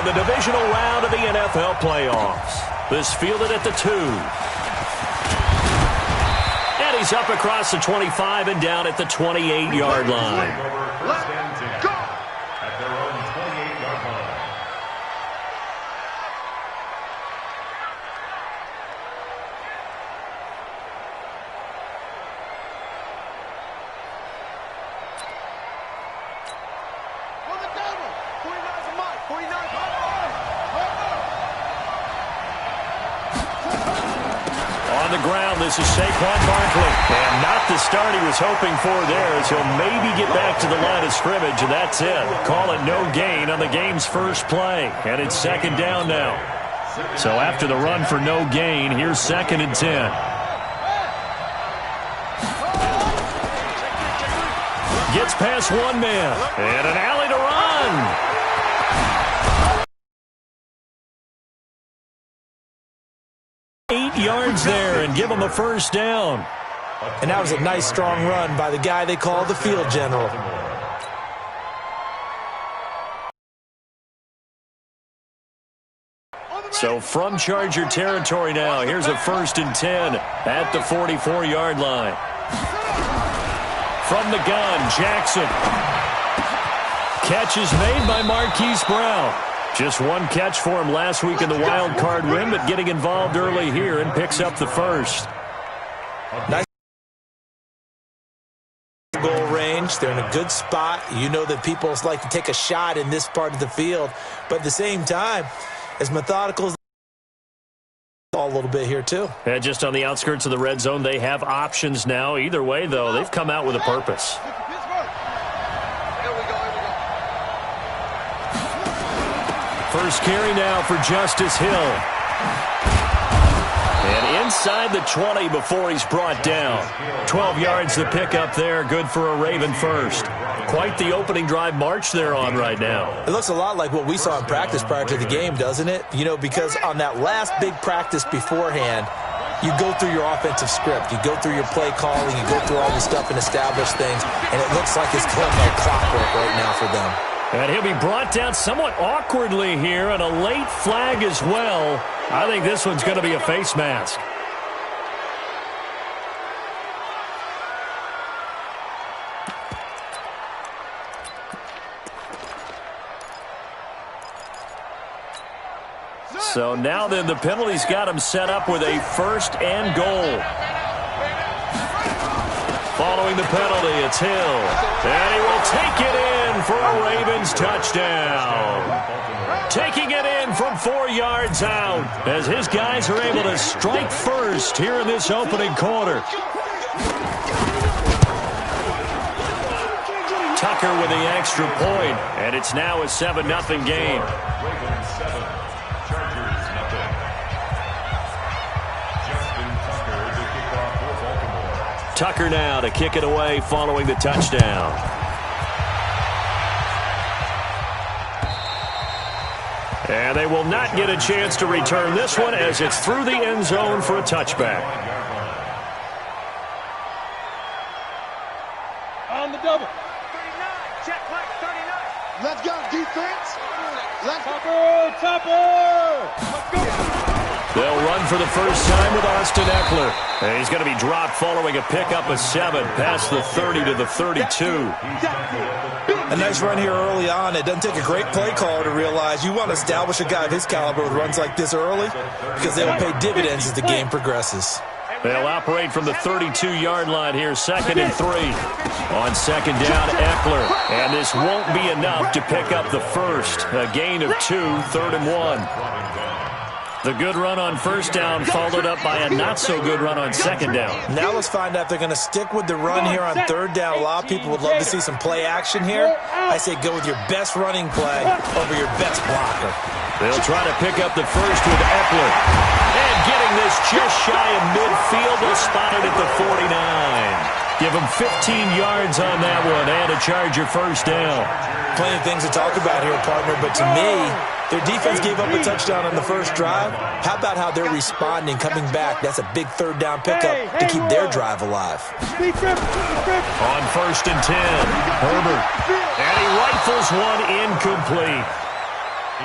the divisional round of the NFL playoffs. This fielded at the 2. And he's up across the 25 and down at the 28-yard line. Let's go! At their own 28-yard line. On the ground, this is Saquon Barkley. And not the start he was hoping for there, as he'll maybe get back to the line of scrimmage, and that's it. Call it no gain on the game's first play. And it's second down now. So after the run for no gain, here's 2nd and 10. Gets past one man. And an alley to run. 8 yards there and give him a first down. And that was a nice, strong run by the guy they call the field general. So from Charger territory now, here's a 1st and 10 at the 44-yard line. From the gun, Jackson. Catch is made by Marquise Brown. Just one catch for him last week in the wild card win, but getting involved early here and picks up the first. Nice goal range. They're in a good spot. You know that people like to take a shot in this part of the field, but at the same time, as methodical as a little bit here too. And just on the outskirts of the red zone, they have options now. Either way, though, they've come out with a purpose. First carry now for Justice Hill. And inside the 20 before he's brought down. 12 yards to pick up there. Good for a Raven first. Quite the opening drive march they're on right now. It looks a lot like what we saw in practice prior to the game, doesn't it? You know, because on that last big practice beforehand, you go through your offensive script. You go through your play calling. You go through all the stuff and establish things. And it looks like it's going like clockwork right now for them. And he'll be brought down somewhat awkwardly here, and a late flag as well. I think this one's going to be a face mask. So now then the penalty's got him set up with a 1st and goal. Following the penalty, it's Hill. And he will take it in for a Ravens touchdown. Taking it in from 4 yards out as his guys are able to strike first here in this opening quarter. Tucker with the extra point, and it's now a 7-0 game. Tucker now to kick it away following the touchdown. And they will not get a chance to return this one as it's through the end zone for a touchback. On the double. 39, check play, 39. Let's go, defense. Let's go, Tupper. Let's go. They'll run for the first time with Austin Eckler. And he's going to be dropped following a pickup of 7 past the 30 to the 32. A nice run here early on. It doesn't take a great play caller to realize you want to establish a guy of his caliber with runs like this early because they will pay dividends as the game progresses. They'll operate from the 32-yard line here, 2nd and 3. On 2nd down, Eckler. And this won't be enough to pick up the first. A gain of 2, 3rd and 1. The good run on 1st down followed up by a not-so-good run on 2nd down. Now let's find out if they're going to stick with the run here on 3rd down. A lot of people would love to see some play action here. I say go with your best running play over your best blocker. They'll try to pick up the first with Eckler. And getting this just shy of midfield, they'll spot it at the 49. Give them 15 yards on that one and a Charger first down. Plenty of things to talk about here, partner, but to me, their defense gave up a touchdown on the first drive. How about how they're responding, coming back? That's a big 3rd down pickup to keep their drive alive. On 1st and 10, Herbert. And he rifles one incomplete.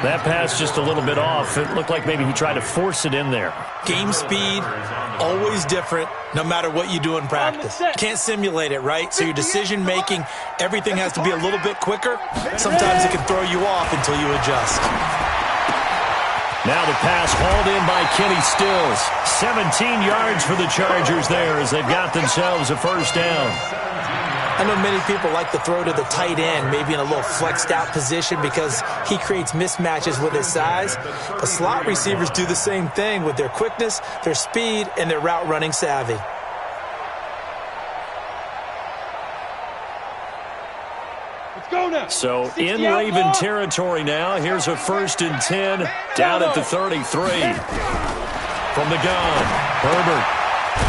That pass just a little bit off. It looked like maybe he tried to force it in there. Game speed, always different, no matter what you do in practice. Can't simulate it, right? So your decision-making, everything has to be a little bit quicker. Sometimes it can throw you off until you adjust. Now the pass hauled in by Kenny Stills. 17 yards for the Chargers there as they've got themselves a first down. I know many people like to throw to the tight end, maybe in a little flexed out position because he creates mismatches with his size. But slot receivers do the same thing with their quickness, their speed, and their route running savvy. Let's go now. So in Raven territory now, here's a 1st and 10 down at the 33. From the gun, Herbert.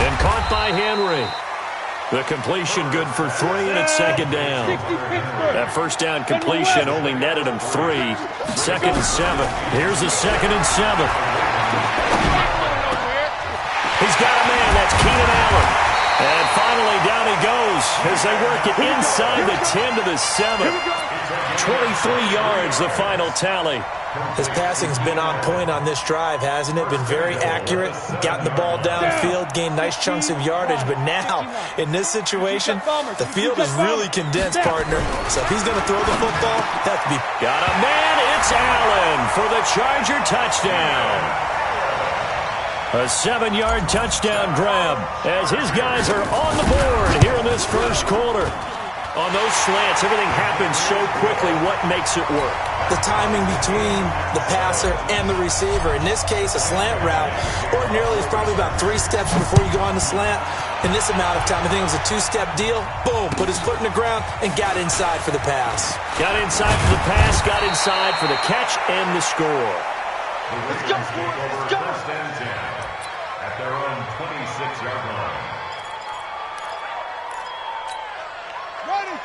And caught by Henry. The completion good for 3, and it's 2nd down. That first down completion only netted him 3. 2nd and 7. Here's a 2nd and 7. He's got a man. That's Keenan Allen. And finally down he goes as they work it inside the 10 to the 7. 23 yards, the final tally. His passing's been on point on this drive, hasn't it? Been very accurate, gotten the ball downfield, gained nice chunks of yardage. But now, in this situation, the field is really condensed, partner. So if he's going to throw the football, that could be... Got a man, it's Allen for the Charger touchdown. A 7-yard touchdown grab as his guys are on the board here in this first quarter. On those slants, everything happens so quickly. What makes it work? The timing between the passer and the receiver. In this case, a slant route ordinarily is probably about 3 steps before you go on the slant. In this amount of time, I think it was a 2-step deal. Boom, put his foot in the ground and got inside for the pass. Got inside for the pass, got inside for the catch and the score. Let's go. Let's go. First and 10 at their own 26-yard line.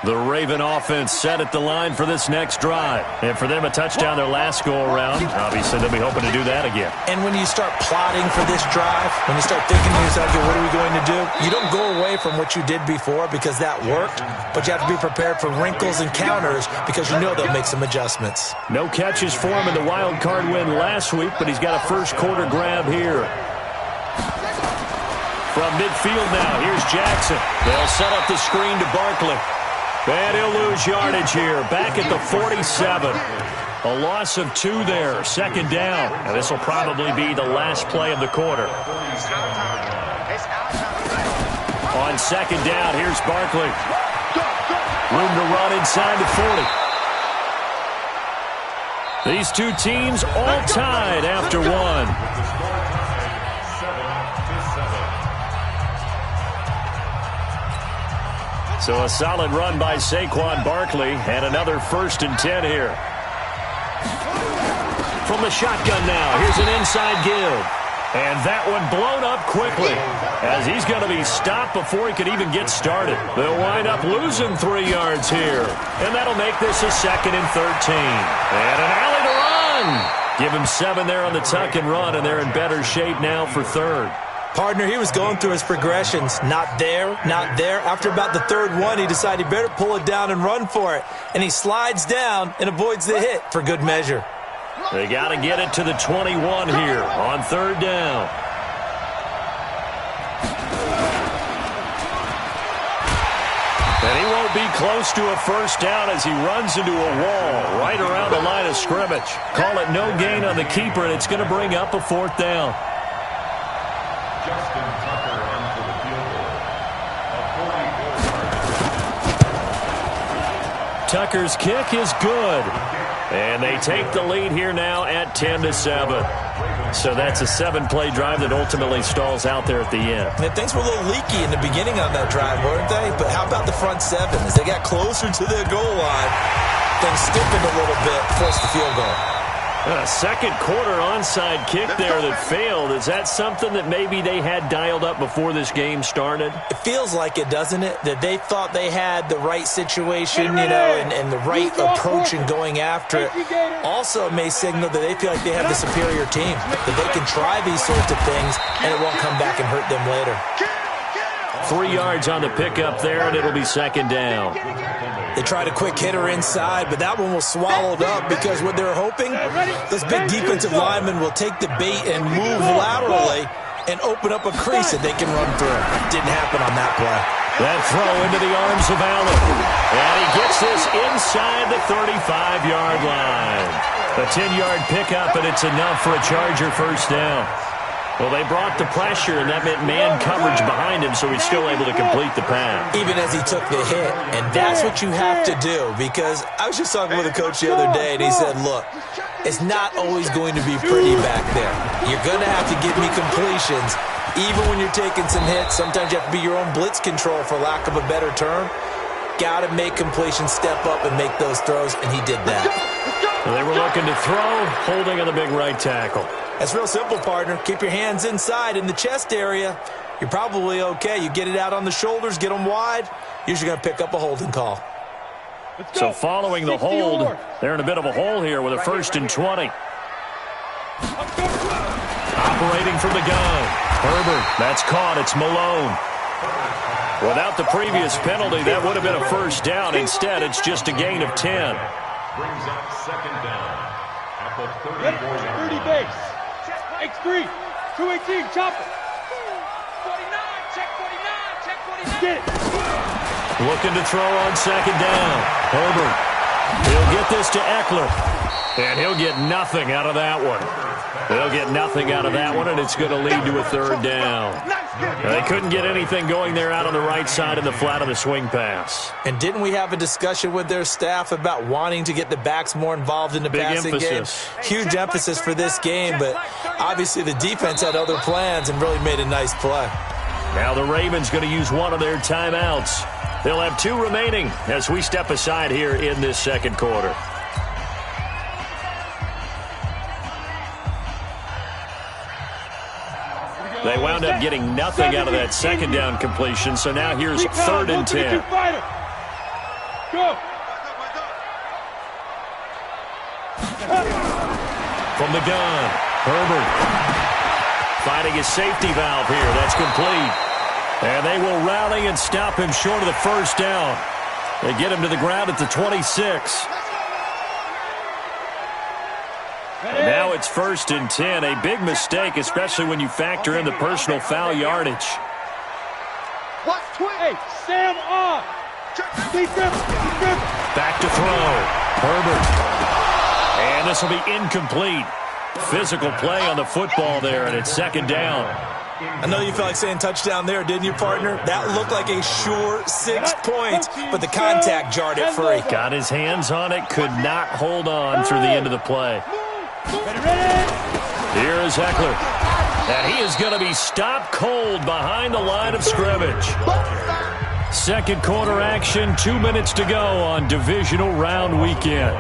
The Raven offense set at the line for this next drive. And for them, a touchdown their last go-around. Obviously, they'll be hoping to do that again. And when you start plotting for this drive, when you start thinking to yourself, okay, what are we going to do? You don't go away from what you did before because that worked, but you have to be prepared for wrinkles and counters because you know they'll make some adjustments. No catches for him in the wild card win last week, but he's got a first quarter grab here. From midfield now, here's Jackson. They'll set up the screen to Barkley. And he'll lose yardage here, back at the 47. A loss of 2 there, 2nd down. And this will probably be the last play of the quarter. On 2nd down, here's Barkley. Room to run inside the 40. These two teams all tied after 1. So a solid run by Saquon Barkley, and another 1st and 10 here. From the shotgun now, here's an inside give. And that one blown up quickly as he's going to be stopped before he could even get started. They'll wind up losing 3 yards here. And that'll make this a 2nd and 13. And an alley to run. Give him 7 there on the tuck and run, and they're in better shape now for 3rd. Partner, he was going through his progressions. Not there, not there. After about the 3rd one, he decided he better pull it down and run for it. And he slides down and avoids the hit for good measure. They got to get it to the 21 here on 3rd down. And he won't be close to a first down as he runs into a wall right around the line of scrimmage. Call it no gain on the keeper, and it's going to bring up a 4th down. Tucker's kick is good. And they take the lead here now at 10-7. So that's a 7-play drive that ultimately stalls out there at the end. And things were a little leaky in the beginning on that drive, weren't they? But how about the front 7? As they got closer to their goal line, things stiffened a little bit, forced the field goal. A 2nd quarter onside kick there that failed. Is that something that maybe they had dialed up before this game started? It feels like it, doesn't it? That they thought they had the right situation, you know, and the right approach in going after it. Also may signal that they feel like they have the superior team, that they can try these sorts of things and it won't come back and hurt them later. 3 yards on the pickup there, and it'll be 2nd down. They tried a quick hitter inside, but that one was swallowed up because what they're hoping, those big defensive linemen will take the bait and move laterally and open up a crease that they can run through. Didn't happen on that play. That throw into the arms of Allen. And he gets this inside the 35-yard line. A 10-yard pickup, and it's enough for a Charger first down. Well, they brought the pressure, and that meant man coverage behind him, so he's still able to complete the pass. Even as he took the hit, and that's what you have to do, because I was just talking with a coach the other day, and he said, look, it's not always going to be pretty back there. You're going to have to give me completions, even when you're taking some hits. Sometimes you have to be your own blitz control, for lack of a better term. Got to make completions, step up, and make those throws, and he did that. Well, they were looking to throw, holding on the big right tackle. That's real simple, partner. Keep your hands inside in the chest area. You're probably okay. You get it out on the shoulders, get them wide. Usually going to pick up a holding call. So following the hold, they're in a bit of a hole here with a 1st and 20. Operating from the gun. Herbert, that's caught. It's Malone. Without the previous penalty, that would have been a first down. Instead, it's just a gain of 10. Brings up 2nd down at the 30 base. X3, 218, chopper. 49, check 49, check 49. Get it. Looking to throw on 2nd down. Herbert. He'll get this to Eckler. And he'll get nothing out of that one. They'll get nothing out of that one, and it's going to lead to a 3rd down. They couldn't get anything going there out on the right side in the flat of the swing pass. And didn't we have a discussion with their staff about wanting to get the backs more involved in the passing game? Huge emphasis for this game, but obviously the defense had other plans and really made a nice play. Now the Ravens going to use one of their timeouts. They'll have 2 remaining as we step aside here in this 2nd quarter. They wound up getting nothing out of that 2nd down completion, so now here's 3rd and 10. Go. From the gun, Herbert finding his safety valve here. That's complete. And they will rally and stop him short of the first down. They get him to the ground at the 26. And now it's 1st and 10. A big mistake, especially when you factor in the personal foul yardage. Hey, Sam on. Back to throw. Herbert. And this will be incomplete. Physical play on the football there, and it's 2nd down. I know you felt like saying touchdown there, didn't you, partner? That looked like a sure 6 points, but the contact jarred it free. Got his hands on it, could not hold on through the end of the play. Here is Eckler. And he is going to be stopped cold behind the line of scrimmage. 2nd quarter action, 2 minutes to go on divisional round weekend.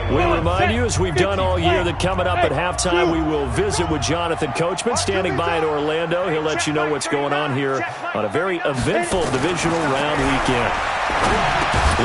We remind you, as we've done all year, that coming up at halftime, we will visit with Jonathan Coachman, standing by in Orlando. He'll let you know what's going on here on a very eventful divisional round weekend.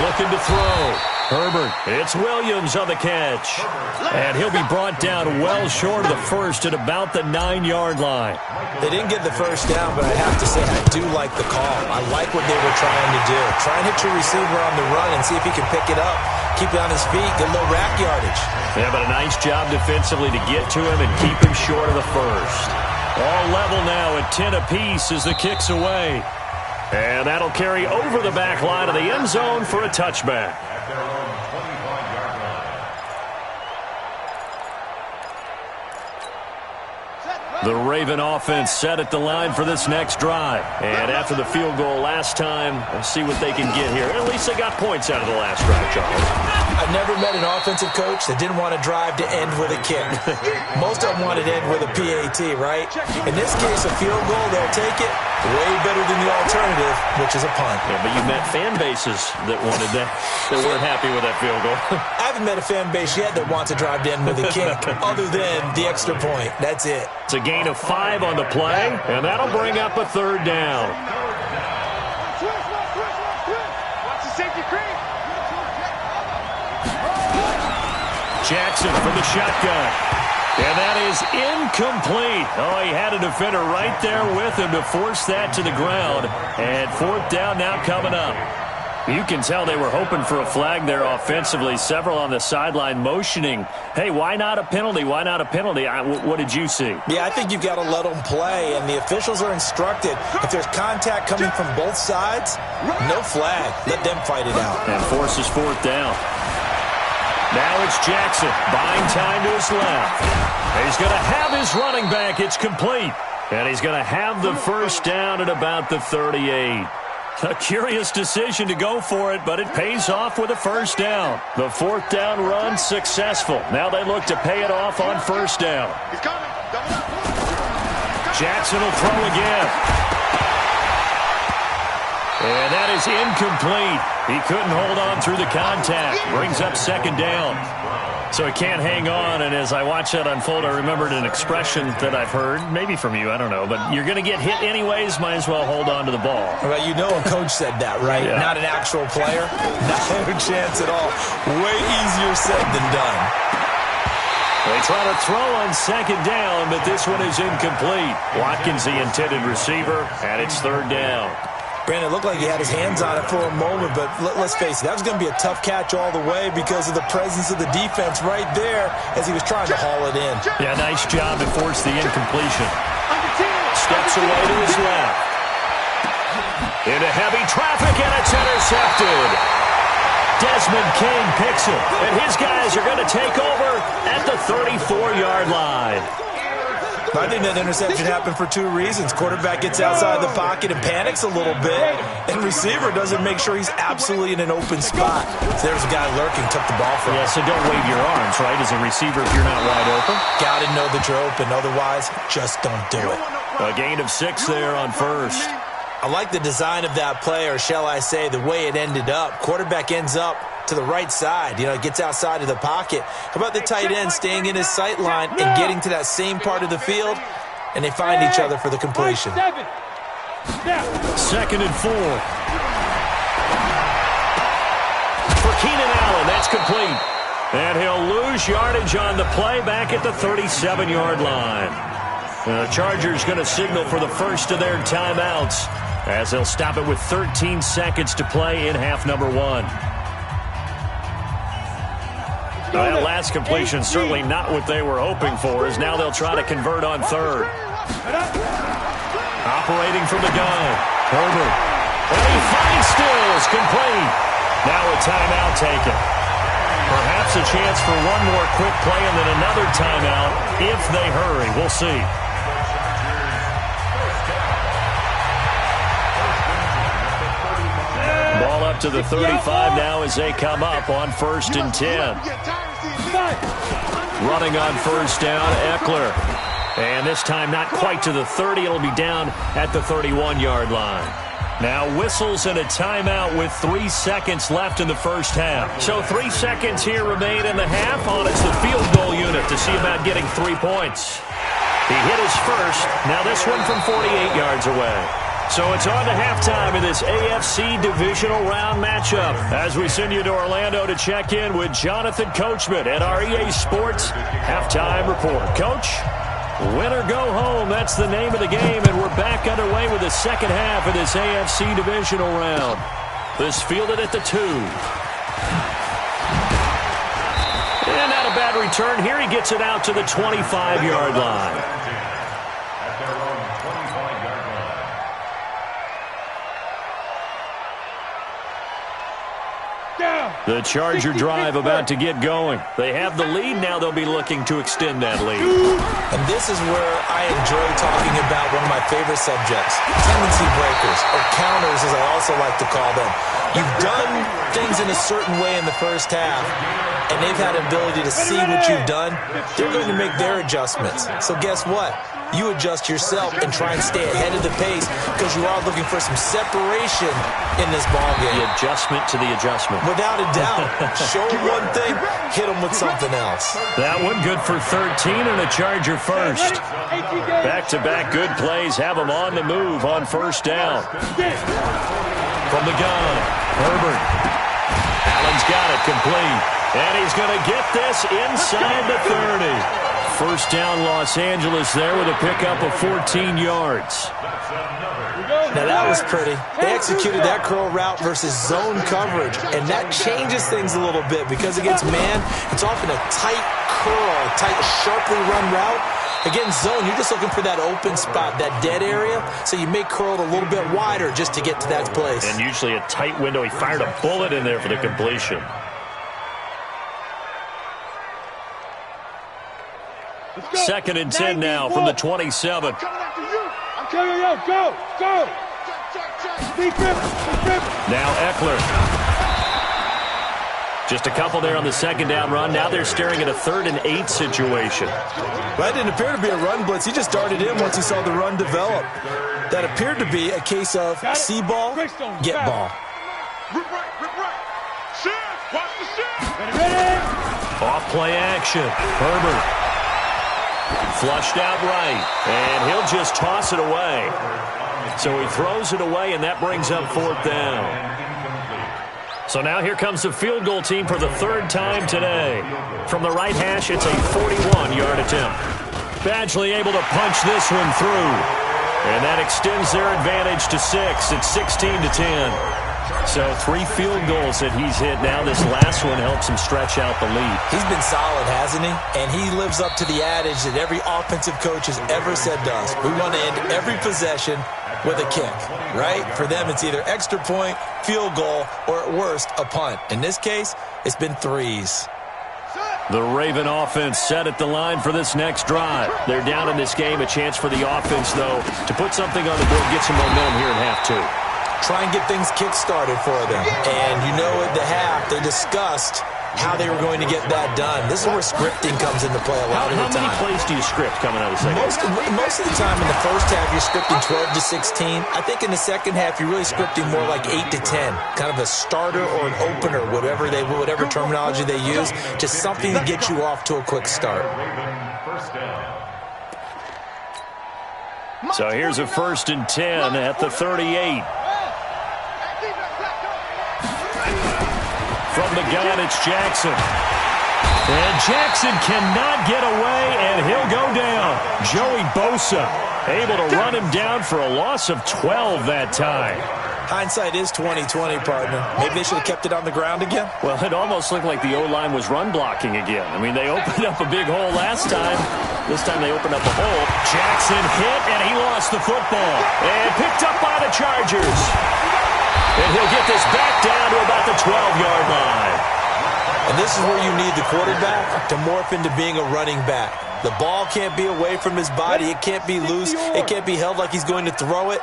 Looking to throw. Herbert. It's Williams on the catch. And he'll be brought down well short of the first at about the 9-yard line. They didn't get the first down, but I have to say I do like the call. I like what they were trying to do. Try and hit your receiver on the run and see if he can pick it up. Keep it on his feet, get a little rack yardage. Yeah, but a nice job defensively to get to him and keep him short of the first. All level now at 10 apiece as the kick's away. And that'll carry over the back line of the end zone for a touchback. The Raven offense set at the line for this next drive. And after the field goal last time, let's see what they can get here. At least they got points out of the last drive, Charles. I've never met an offensive coach that didn't want to drive to end with a kick. Most of them wanted to end with a PAT, right? In this case, a field goal, they'll take it. Way better than the alternative, which is a punt. Yeah, but you met fan bases that wanted that, that weren't happy with that field goal. I haven't met a fan base yet that wants to drive to end with a kick, other than the extra point. That's it. It's a gain of 5 on the play, and that'll bring up a 3rd down. Watch the safety creep. Jackson from the shotgun. And that is incomplete. Oh, he had a defender right there with him to force that to the ground. And 4th down now coming up. You can tell they were hoping for a flag there offensively. Several on the sideline motioning, hey, why not a penalty? Why not a penalty? What did you see? Yeah, I think you've got to let them play, and the officials are instructed. If there's contact coming from both sides, no flag. Let them fight it out. And forces fourth down. Now it's Jackson, buying time to his left. He's going to have his running back. It's complete. And he's going to have the first down at about the 38. A curious decision to go for it, but it pays off with a first down. The fourth down run successful. Now they look to pay it off on first down. Jackson will throw again. And that is incomplete. He couldn't hold on through the contact. Brings up second down. So he can't hang on, and as I watch that unfold, I remembered an expression that I've heard, maybe from you, I don't know, but you're going to get hit anyways, might as well hold on to the ball. Well, you know a coach said that, right? Yeah. Not an actual player. No chance at all. Way easier said than done. They try to throw on second down, but this one is incomplete. Watkins, the intended receiver, and it's third down. Brandon, it looked like he had his hands on it for a moment, but let's face it, that was going to be a tough catch all the way because of the presence of the defense right there as he was trying to haul it in. Yeah, nice job to force the incompletion. Steps away to his left. Into heavy traffic, and it's intercepted. Desmond King picks it, and his guys are going to take over at the 34-yard line. I think that interception happened for two reasons. Quarterback gets outside the pocket and panics a little bit, and receiver doesn't make sure he's absolutely in an open spot. So there's a guy lurking, took the ball from him. Yeah, so don't wave your arms, right, as a receiver if you're not wide open. Got to know that you're open. Otherwise, just don't do it. A gain of 6 there on first. I like the design of that play, or shall I say the way it ended up. Quarterback ends up to the right side. You know, gets outside of the pocket. How about the tight end staying in his sight line and getting to that same part of the field, and they find each other for the completion. Second and 4. For Keenan Allen, that's complete. And he'll lose yardage on the play back at the 37-yard line. The Chargers going to signal for the first of their timeouts as they'll stop it with 13 seconds to play in half number 1. That last completion certainly not what they were hoping for, as now they'll try to convert on third. Operating from the gun, Herbert. And he finds Stills, complete. Now a timeout taken. Perhaps a chance for one more quick play and then another timeout if they hurry. We'll see. Ball up to the 35 now as they come up on first and 10. Running on first down, Eckler. And this time not quite to the 30. It'll be down at the 31-yard line. Now whistles and a timeout with 3 seconds left in the first half. So 3 seconds here remain in the half. On it's the field goal unit to see about getting 3 points. He hit his first. Now this one from 48 yards away. So it's on to halftime in this AFC divisional round matchup as we send you to Orlando to check in with Jonathan Coachman at our EA Sports Halftime Report. Coach, win or go home, that's the name of the game, and we're back underway with the second half of this AFC divisional round. This fielded at the 2. And not a bad return here. He gets it out to the 25-yard line. The Charger drive about to get going. They have the lead. Now they'll be looking to extend that lead. And this is where I enjoy talking about one of my favorite subjects, tendency breakers, or counters as I also like to call them. You've done things in a certain way in the first half, and they've had an ability to see what you've done. They're going to make their adjustments. So guess what? You adjust yourself and try and stay ahead of the pace because you are looking for some separation in this ballgame. The adjustment to the adjustment. Without a doubt. Show them one thing, hit them with something else. That one good for 13 and a Charger first. Back-to-back good plays have them on the move on first down. From the gun, Herbert. Allen's got it complete. And he's going to get this inside the 30. First down, Los Angeles there with a pickup of 14 yards. Now, that was pretty. They executed that curl route versus zone coverage, and that changes things a little bit because against man, it's often a tight curl, tight, sharply run route. Against zone, you're just looking for that open spot, that dead area, so you may curl it a little bit wider just to get to that place. And usually a tight window. He fired a bullet in there for the completion. Second and 10 now from the 27. I'm coming out. Go. Now Eckler. Just a couple there on the second down run. Now they're staring at a 3rd and 8 situation. Well, that didn't appear to be a run blitz. He just darted in once he saw the run develop. That appeared to be a case of see ball, get ball. Rip right. Shift. Watch the shift. Ready. Off play action. Herbert. Flushed out right. And he'll just toss it away. So he throws it away, and that brings up 4th down. So now here comes the field goal team for the 3rd time today. From the right hash, it's a 41-yard attempt. Badgley able to punch this one through. And that extends their advantage to 6. It's 16-10. So 3 field goals that he's hit now. This last one helps him stretch out the lead. He's been solid, hasn't he? And he lives up to the adage that every offensive coach has ever said to us. We want to end every possession with a kick, right? For them, it's either extra point, field goal, or at worst, a punt. In this case, it's been 3s. The Raven offense set at the line for this next drive. They're down in this game. A chance for the offense, though, to put something on the board, get some momentum here in half 2. Try and get things kick-started for them. And you know at the half, they discussed how they were going to get that done. This is where scripting comes into play a lot of the time. How many plays do you script coming out of the second half? Most of the time in the first half, you're scripting 12 to 16. I think in the second half, you're really scripting more like 8 to 10. Kind of a starter or an opener, whatever terminology they use, just something to get you off to a quick start. So here's a 1st and 10 at the 38. From the gun, it's Jackson. And Jackson cannot get away, and he'll go down. Joey Bosa able to run him down for a loss of 12 that time. Hindsight is 20/20, partner. Maybe they should have kept it on the ground again. Well, it almost looked like the O-line was run blocking again. I mean, they opened up a big hole last time. This time they opened up a hole. Jackson hit, and he lost the football. And picked up by the Chargers. And he'll get this back down to about the 12-yard line. And this is where you need the quarterback to morph into being a running back. The ball can't be away from his body. It can't be loose. It can't be held like he's going to throw it.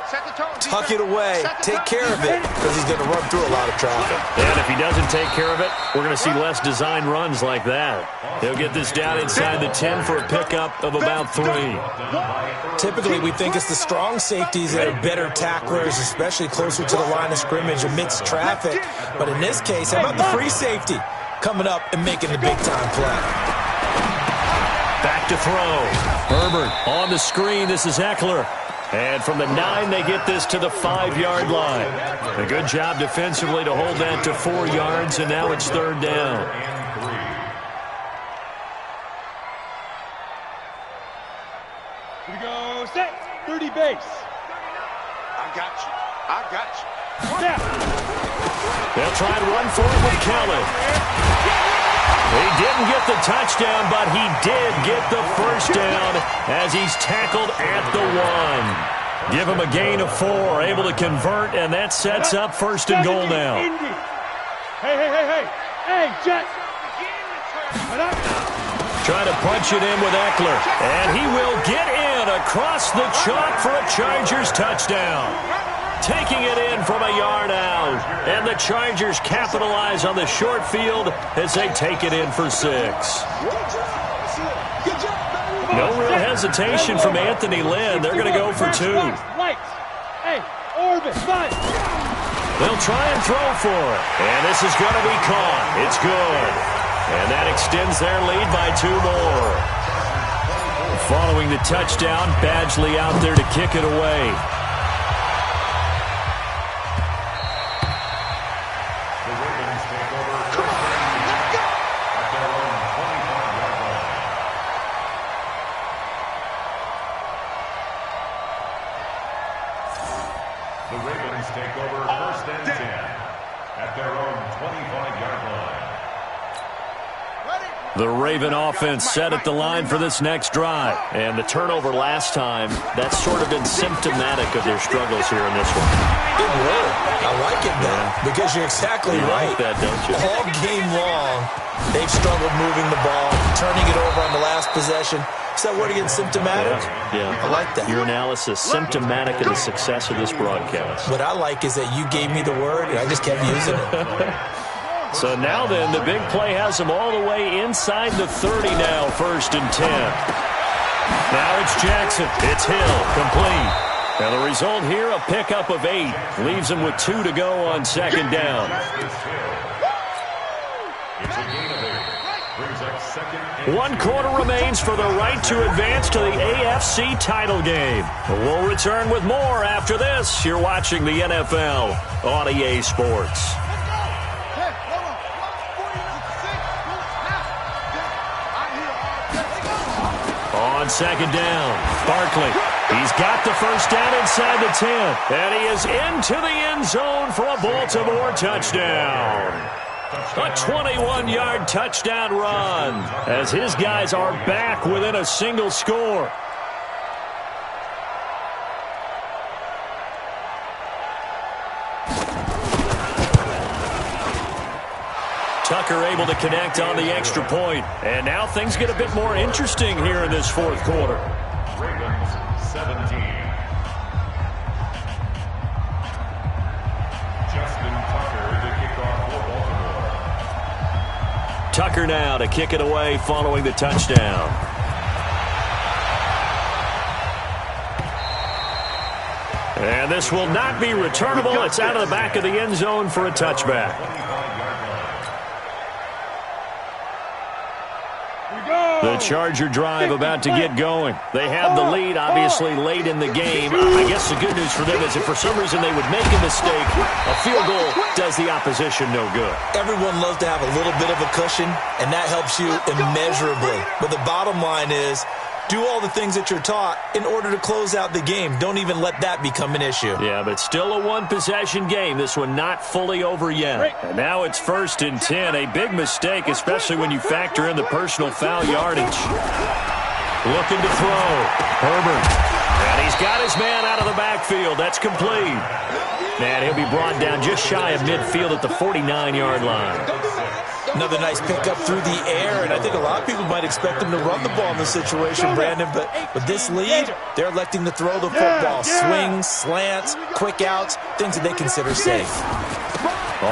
Tuck it away. Take care of it because he's going to run through a lot of traffic. And if he doesn't take care of it, we're going to see less design runs like that. He'll get this down inside the 10 for a pickup of about 3. Typically, we think it's the strong safeties that are better tacklers, especially closer to the line of scrimmage amidst traffic. But in this case, how about the free safety coming up and making the big-time play? Back to throw. Herbert on the screen. This is Eckler. And from the 9, they get this to the 5-yard line. A good job defensively to hold that to 4 yards, and now it's 3rd down. Here we go. Set. 30 base. I got you. Snap. They'll try and run for it with Kelly. He didn't get the touchdown, but he did get the first down as he's tackled at the 1. Give him a gain of 4, able to convert, and that sets up 1st and goal now. Hey, Jet. Trying to punch it in with Eckler, and he will get in across the chalk for a Chargers touchdown. Taking it in from a yard out. And the Chargers capitalize on the short field as they take it in for 6. No real hesitation from Anthony Lynn. They're going to go for 2. Hey, orbit, fight. They'll try and throw for it. And this is going to be caught. It's good. And that extends their lead by 2 more. Following the touchdown, Badgley out there to kick it away. The Raven offense set at the line for this next drive. And the turnover last time, that's sort of been symptomatic of their struggles here in this one. Good word. I like it now because you're exactly right. Like that, don't you? All game long, they've struggled moving the ball, turning it over on the last possession. Is that word again, symptomatic? Yeah. I like that. Your analysis, symptomatic of the success of this broadcast. What I like is that you gave me the word, and I just kept using it. So now then, the big play has them all the way inside the 30 now, 1st and 10. Now it's Jackson. It's Hill, complete. And the result here, a pickup of 8. Leaves them with 2 to go on 2nd down. One quarter remains for the right to advance to the AFC title game. We'll return with more after this. You're watching the NFL on EA Sports. On 2nd down, Barkley. He's got the first down inside the 10. And he is into the end zone for a Baltimore touchdown. A 21-yard touchdown run as his guys are back within a single score. Tucker able to connect on the extra point. And now things get a bit more interesting here in this 4th quarter. Ravens 17. Justin Tucker, the kickoff for Baltimore. Tucker now to kick it away following the touchdown. And this will not be returnable. It's out of the back of the end zone for a touchback. The Charger drive about to get going. They have the lead, obviously, late in the game. I guess the good news for them is if for some reason they would make a mistake, a field goal does the opposition no good. Everyone loves to have a little bit of a cushion, and that helps you immeasurably. But the bottom line is, do all the things that you're taught in order to close out the game. Don't even let that become an issue. Yeah, but still a one-possession game. This one not fully over yet. And now it's 1st and 10. A big mistake, especially when you factor in the personal foul yardage. Looking to throw. Herbert. And he's got his man out of the backfield. That's complete. And he'll be brought down just shy of midfield at the 49-yard line. Another nice pickup through the air, and I think a lot of people might expect them to run the ball in this situation, Brandon, but with this lead, they're electing to throw the football. Swings, slants, quick outs, things that they consider safe.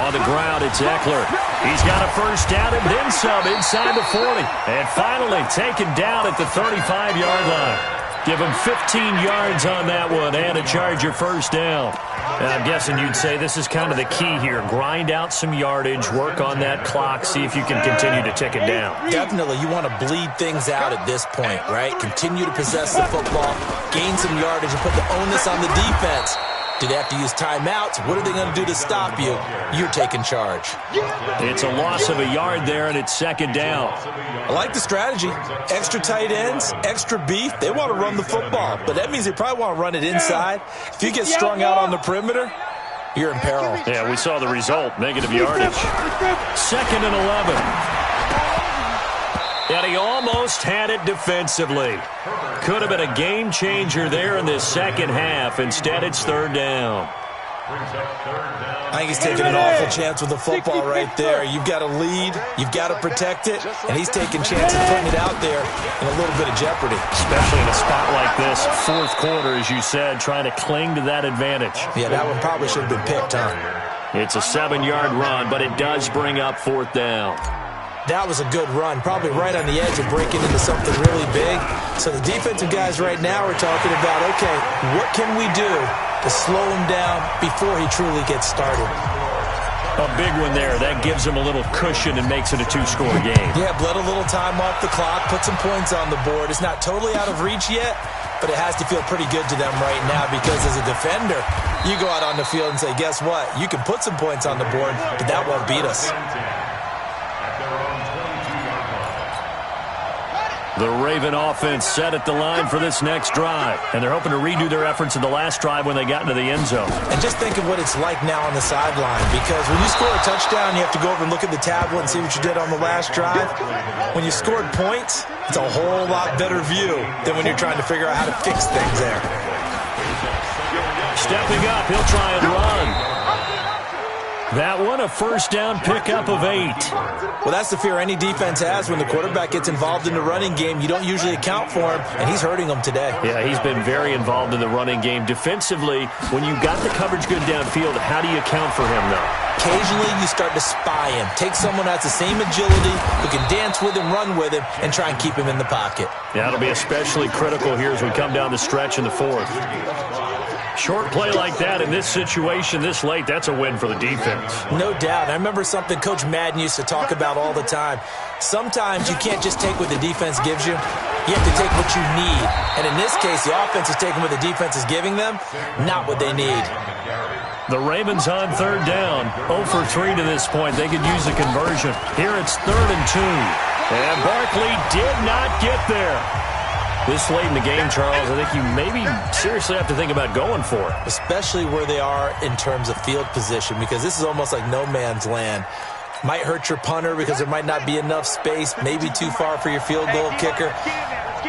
On the ground, it's Eckler. He's got a first down and then some inside the 40. And finally taken down at the 35-yard line. Give him 15 yards on that one and a Charger first down. And I'm guessing you'd say this is kind of the key here. Grind out some yardage, work on that clock, see if you can continue to tick it down. Definitely. You want to bleed things out at this point, right? Continue to possess the football, gain some yardage, and put the onus on the defense. Do they have to use timeouts? What are they going to do to stop you? You're taking charge. It's a loss of a yard there, and it's 2nd down. I like the strategy. Extra tight ends, extra beef. They want to run the football, but that means they probably want to run it inside. If you get strung out on the perimeter, you're in peril. Yeah, we saw the result, negative yardage. 2nd and 11. And he almost had it defensively. Could have been a game changer there in this second half. Instead, it's 3rd down. I think he's taking an awful chance with the football right there. You've got a lead, you've got to protect it, and he's taking chances putting it out there in a little bit of jeopardy. Especially in a spot like this, 4th quarter, as you said, trying to cling to that advantage. Yeah, that one probably should have been picked, huh? It's a 7-yard run, but it does bring up 4th down. That was a good run, probably right on the edge of breaking into something really big. So the defensive guys right now are talking about, okay, what can we do to slow him down before he truly gets started? A big one there. That gives him a little cushion and makes it a 2-score game. Yeah, bled a little time off the clock, put some points on the board. It's not totally out of reach yet, but it has to feel pretty good to them right now because as a defender, you go out on the field and say, guess what? You can put some points on the board, but that won't beat us. The Raven offense set at the line for this next drive, and they're hoping to redo their efforts in the last drive when they got into the end zone. And just think of what it's like now on the sideline, because when you score a touchdown, you have to go over and look at the tablet and see what you did on the last drive. When you scored points, it's a whole lot better view than when you're trying to figure out how to fix things there. Stepping up, he'll try and run. That one, a first down pickup of 8. Well, that's the fear any defense has when the quarterback gets involved in the running game. You don't usually account for him, and he's hurting them today. Yeah, he's been very involved in the running game. Defensively, when you got the coverage good downfield, how do you account for him, though? Occasionally, you start to spy him. Take someone who has the same agility, who can dance with him, run with him, and try and keep him in the pocket. Yeah, that'll be especially critical here as we come down the stretch in the fourth. Short play like that in this situation this late, that's a win for the defense. No doubt. I remember something Coach Madden used to talk about all the time. Sometimes you can't just take what the defense gives you. You have to take what you need. And in this case, the offense is taking what the defense is giving them, not what they need. The Ravens on third down. 0 for 3 to this point. They could use a conversion. Here it's 3rd and 2. And Barkley did not get there. This late in the game, Charles, I think you maybe seriously have to think about going for it. Especially where they are in terms of field position, because this is almost like no man's land. Might hurt your punter because there might not be enough space, maybe too far for your field goal kicker.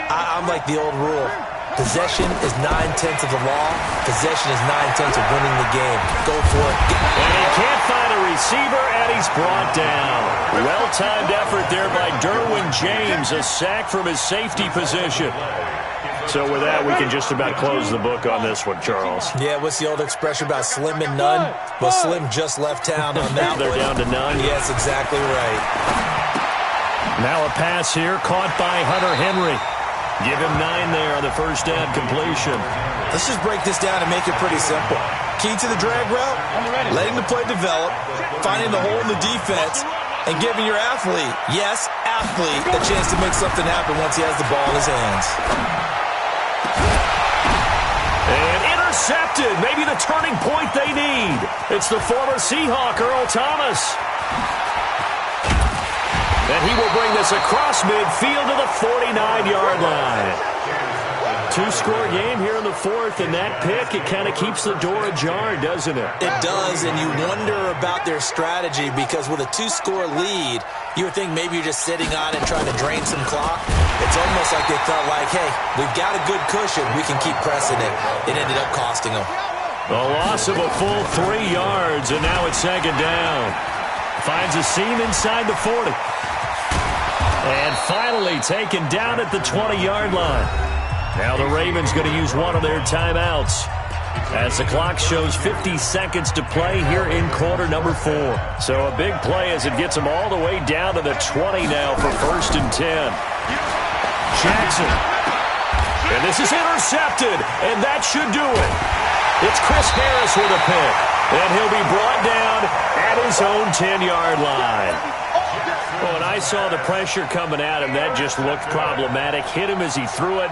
I'm like the old rule. Possession is 9/10 of the law. Possession is 9/10 of winning the game. Go for it. And he can't find a receiver, and he's brought down. Well-timed effort there by Derwin James. A sack from his safety position. So with that, we can just about close the book on this one, Charles. Yeah, what's the old expression about slim and none? Well, Slim just left town on that They're one. down to none. Yes, exactly right. Now a pass here caught by Hunter Henry. Give him 9 there on the first down completion. Let's just break this down and make it pretty simple. Key to the drag route, letting the play develop, finding the hole in the defense, and giving your athlete, yes, athlete, a chance to make something happen once he has the ball in his hands. And intercepted. Maybe the turning point they need. It's the former Seahawk, Earl Thomas. And he will bring this across midfield to the 49-yard line. 2-score game here in the fourth, and that pick, it kind of keeps the door ajar, doesn't it? It does, and you wonder about their strategy because with a 2-score lead, you would think maybe you're just sitting on it trying to drain some clock. It's almost like they felt like, hey, we've got a good cushion. We can keep pressing it. It ended up costing them. A loss of a full 3 yards, and now it's second down. Finds a seam inside the 40. And finally taken down at the 20-yard line. Now the Ravens going to use one of their timeouts as the clock shows 50 seconds to play here in quarter number 4. So a big play as it gets them all the way down to the 20 now for 1st and 10. Jackson. And this is intercepted, and that should do it. It's Chris Harris with a pick, and he'll be brought down at his own 10-yard line. Well, when I saw the pressure coming at him, that just looked problematic. Hit him as he threw it,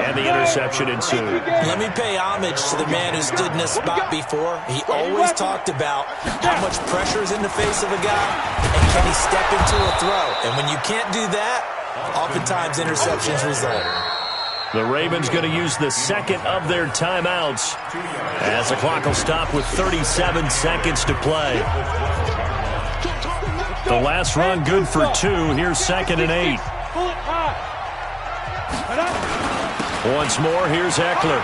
and the interception ensued. Let me pay homage to the man who stood in this spot before. He always talked about how much pressure is in the face of a guy, and can he step into a throw. And when you can't do that, oftentimes interceptions result. The Ravens going to use the second of their timeouts as the clock will stop with 37 seconds to play. The last run good for 2. Here's 2nd and 8. Once more, here's Eckler.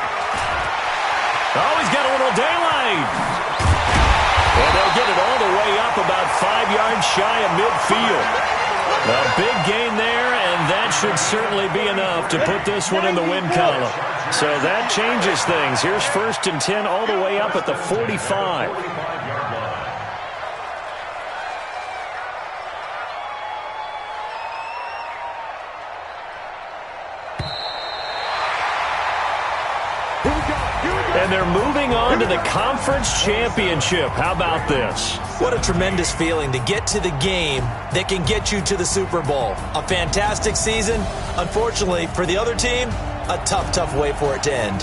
Oh, he's got a little daylight. And they'll get it all the way up about 5 yards shy of midfield. A big gain there, and that should certainly be enough to put this one in the win column. So that changes things. Here's 1st and 10 all the way up at the 45. And they're moving on to the conference championship. How about this? What a tremendous feeling to get to the game that can get you to the Super Bowl. A fantastic season. Unfortunately, for the other team, a tough, tough way for it to end.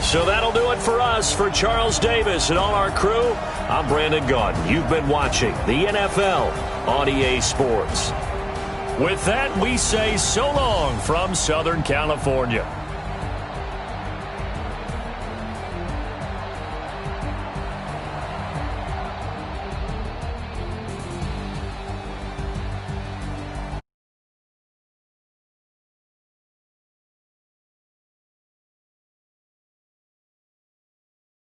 So that'll do it for us. For Charles Davis and all our crew, I'm Brandon Gaudin. You've been watching the NFL on EA Sports. With that, we say so long from Southern California.